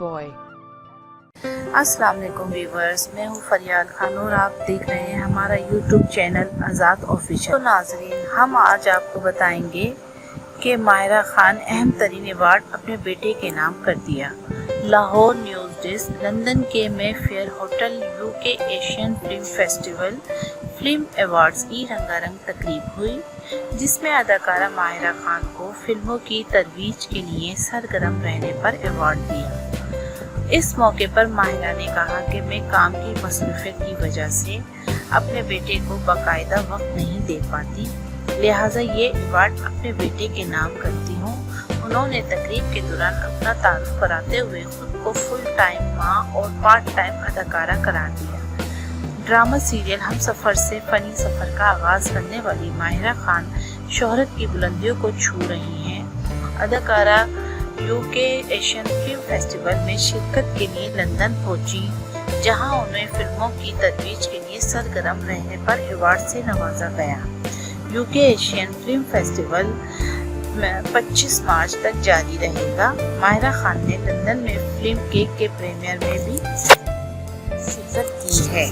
boy. السلام علیکم viewers, میں ہوں فریال خان اور آپ دیکھ رہے ہیں ہمارا یوٹیوب چینل آزاد آفیشل۔ تو ناظرین، ہم آج آپ کو بتائیں گے کہ ماہرہ خان اہم ترین ایوارڈ اپنے بیٹے کے نام کر دیا۔ Lahore news desk. لندن کے Mayfair hotel UK Asian film festival film awards کی رنگا رنگ تقریب ہوئی، جس میں اداکارہ ماہرہ خان کو فلموں کی ترویج کے لیے سرگرم رہنے پر ایوارڈ دیا۔ اس موقع پر ماہرہ نے کہا کہ میں کام کی مصروفیت کی وجہ سے اپنے بیٹے کو باقاعدہ وقت نہیں دے پاتی، لہٰذا یہ ایوارڈ اپنے بیٹے کے نام کرتی ہوں۔ انہوں نے تقریب کے دوران اپنا تعارف کراتے ہوئے خود کو فل ٹائم ماں اور پارٹ ٹائم اداکارہ قرار دیا۔ ڈرامہ سیریل ہم سفر سے فنی سفر کا آغاز کرنے والی ماہرہ خان شہرت کی بلندیوں کو چھو رہی ہیں۔ اداکارہ UK ایشین فلم فیسٹیول میں شرکت کے لیے لندن پہنچی، جہاں انہیں فلموں کی ترویج کے لیے سرگرم رہنے پر ایوارڈ سے نوازا گیا۔ UK Asian film festival 25 March تک جاری رہے گا۔ ماہرہ خان نے لندن میں فلم کیک کے پریمیئر میں بھی شرکت کی ہے۔